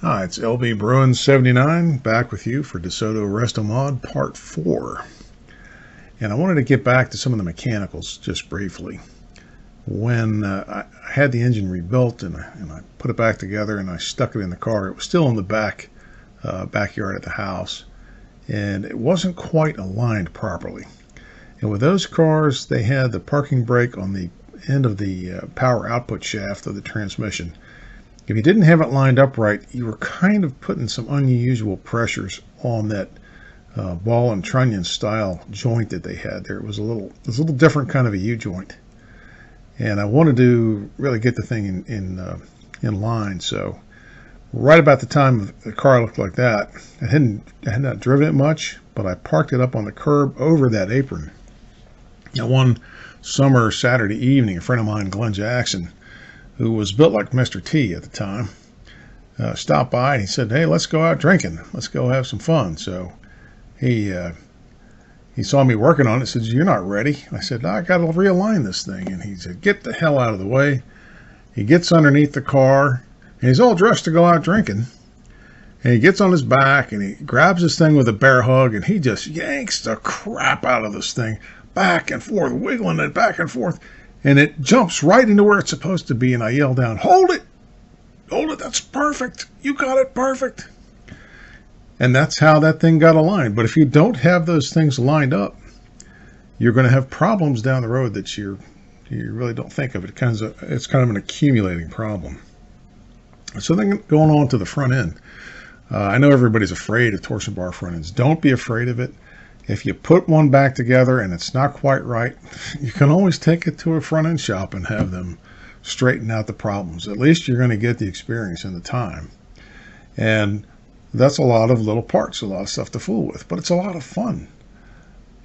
Hi, it's LB Bruin 79 back with you for Desoto RESTO Mod Part 4. And I wanted to get back to some of the mechanicals just briefly. When I had the engine rebuilt and I put it back together and I stuck it in the car, it was still in the backyard at the house, and it wasn't quite aligned properly. And with those cars, they had the parking brake on the end of the power output shaft of the transmission. If you didn't have it lined up right, you were kind of putting some unusual pressures on that ball and trunnion style joint that they had there. It was a little different kind of a U-joint, and I wanted to really get the thing in line. So right about the time the car looked like that, I had not driven it much, but I parked it up on the curb over that apron. Now, one summer Saturday evening, a friend of mine, Glenn Jackson, who was built like Mr. T at the time, stopped by and he said, "Hey, let's go out drinking. Let's go have some fun." So he saw me working on it. Said, "You're not ready." I said, "No, I got to realign this thing." And he said, "Get the hell out of the way." He gets underneath the car and he's all dressed to go out drinking. And he gets on his back and he grabs this thing with a bear hug and he just yanks the crap out of this thing, back and forth, wiggling it back and forth. And it jumps right into where it's supposed to be, and I yell down, "Hold it! Hold it! That's perfect! You got it perfect!" And that's how that thing got aligned. But if you don't have those things lined up, you're going to have problems down the road that you really don't think of. It's kind of an accumulating problem. So then going on to the front end. I know everybody's afraid of torsion bar front ends. Don't be afraid of it. If you put one back together and it's not quite right, you can always take it to a front end shop and have them straighten out the problems. At least you're going to get the experience and the time. And that's a lot of little parts, a lot of stuff to fool with, but it's a lot of fun.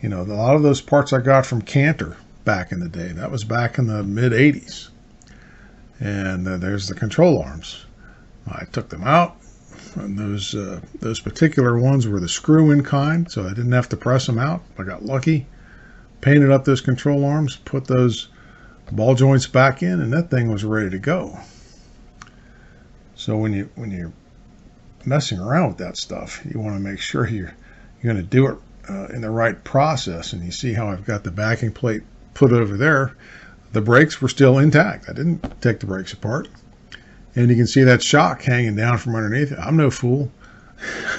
You know, a lot of those parts I got from Cantor back in the day. That was back in the mid 80s. And there's the control arms. I took them out. And those particular ones were the screw-in kind, so I didn't have to press them out. I got lucky, painted up those control arms, put those ball joints back in, and that thing was ready to go. So when you're messing around with that stuff, you want to make sure you're going to do it in the right process. And you see how I've got the backing plate put over there. The brakes were still intact. I didn't take the brakes apart. And you can see that shock hanging down from underneath it. I'm no fool.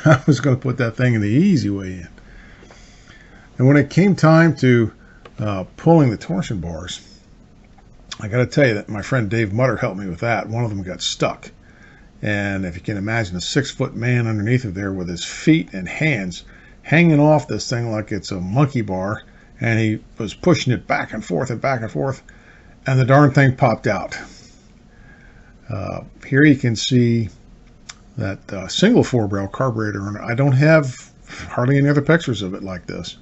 I was going to put that thing in the easy way in. And when it came time to pulling the torsion bars, I got to tell you that my friend Dave Mutter helped me with that. One of them got stuck. And if you can imagine a 6-foot man underneath of there with his feet and hands hanging off this thing like it's a monkey bar, and he was pushing it back and forth and back and forth, and the darn thing popped out. Here you can see that single 4-barrel carburetor, and I don't have hardly any other pictures of it like this.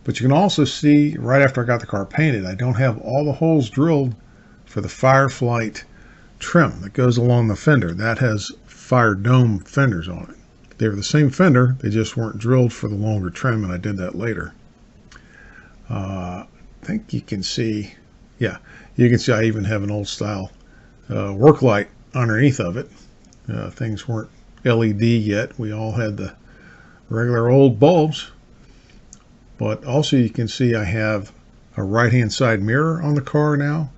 But you can also see right after I got the car painted, I don't have all the holes drilled for the Fireflight trim that goes along the fender. That has Fire Dome fenders on it. They were the same fender, they just weren't drilled for the longer trim, and I did that later. I think you can see, yeah, you can see I even have an old style work light underneath of it. Things weren't LED yet. We all had the regular old bulbs. But also you can see I have a right-hand side mirror on the car now,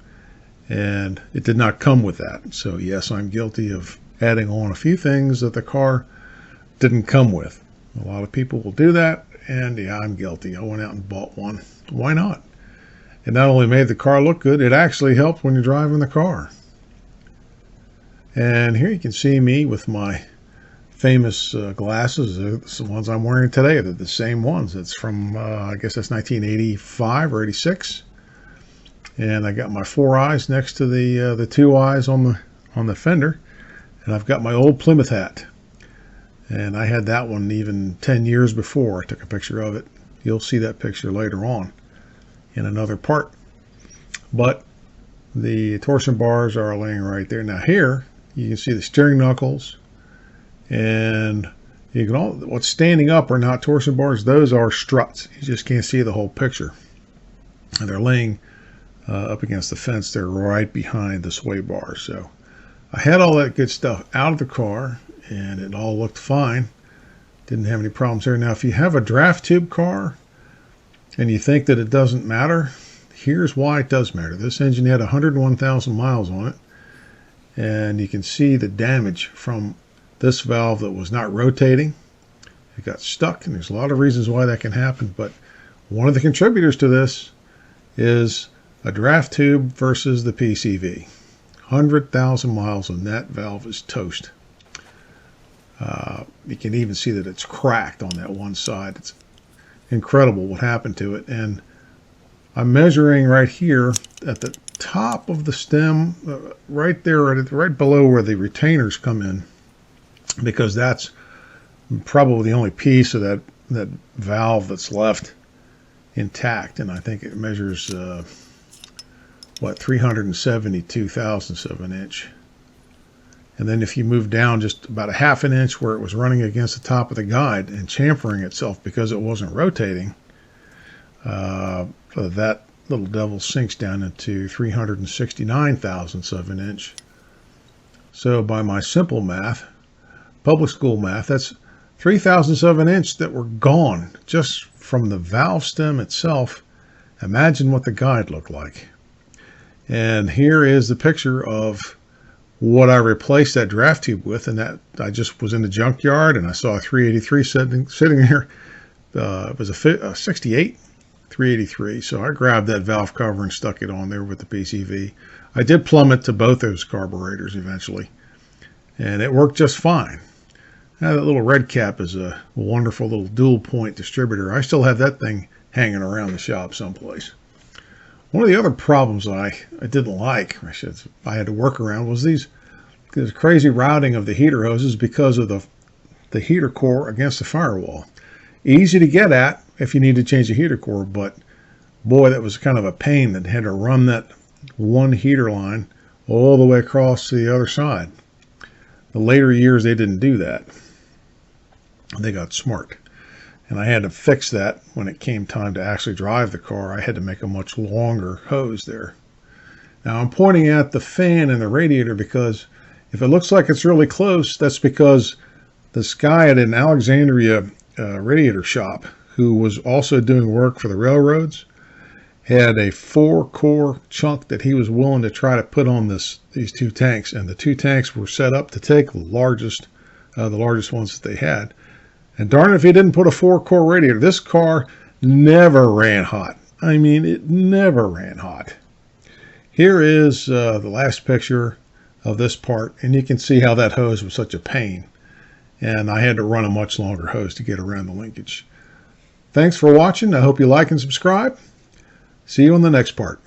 and it did not come with that. So yes, I'm guilty of adding on a few things that the car didn't come with. A lot of people will do that, and yeah, I'm guilty. I went out and bought one. Why not? It not only made the car look good, it actually helped when you're driving the car. And here you can see me with my famous glasses. It's the ones I'm wearing today. They're the same ones. It's from, I guess that's 1985 or 86. And I got my 4 eyes next to the 2 eyes on the fender. And I've got my old Plymouth hat. And I had that one even 10 years before I took a picture of it. You'll see that picture later on in another part. But the torsion bars are laying right there. Now here, you can see the steering knuckles, and you can what's standing up are not torsion bars. Those are struts. You just can't see the whole picture. And they're laying up against the fence. They're right behind the sway bar. So I had all that good stuff out of the car, and it all looked fine. Didn't have any problems there. Now, if you have a draft tube car and you think that it doesn't matter, here's why it does matter. This engine had 101,000 miles on it, and you can see the damage from this valve that was not rotating. It got stuck, and there's a lot of reasons why that can happen, but one of the contributors to this is a draft tube versus the PCV. 100,000 miles and that valve is toast. You can even see that it's cracked on that one side. It's incredible what happened to it. And I'm measuring right here at the top of the stem, right there, right below where the retainers come in, because that's probably the only piece of that valve that's left intact. And I think it measures 372 thousandths of an inch. And then if you move down just about a half an inch where it was running against the top of the guide and chamfering itself because it wasn't rotating, that little devil sinks down into 369 thousandths of an inch. So by my simple math, public school math, that's 3 thousandths of an inch that were gone just from the valve stem itself. Imagine what the guide looked like. And here is the picture of what I replaced that draft tube with, and that I just was in the junkyard and I saw a 383 sitting there. It was a 68 383, so I grabbed that valve cover and stuck it on there with the PCV. I did plumb it to both those carburetors eventually, and it worked just fine. Now that little red cap is a wonderful little dual point distributor. I still have that thing hanging around the shop someplace. One of the other problems I didn't like, I had to work around, was this crazy routing of the heater hoses because of the heater core against the firewall. Easy to get at if you need to change the heater core, but boy, that was kind of a pain that had to run that one heater line all the way across to the other side. The later years, they didn't do that. They got smart. And I had to fix that when it came time to actually drive the car. I had to make a much longer hose there. Now I'm pointing at the fan and the radiator because if it looks like it's really close, that's because this guy at an Alexandria radiator shop who was also doing work for the railroads had a 4-core chunk that he was willing to try to put on these two tanks. And the two tanks were set up to take the largest ones that they had. And darn it if he didn't put a 4-core radiator. This car never ran hot. I mean, it never ran hot. Here is the last picture of this part, and you can see how that hose was such a pain. And I had to run a much longer hose to get around the linkage. Thanks for watching. I hope you like and subscribe. See you on the next part.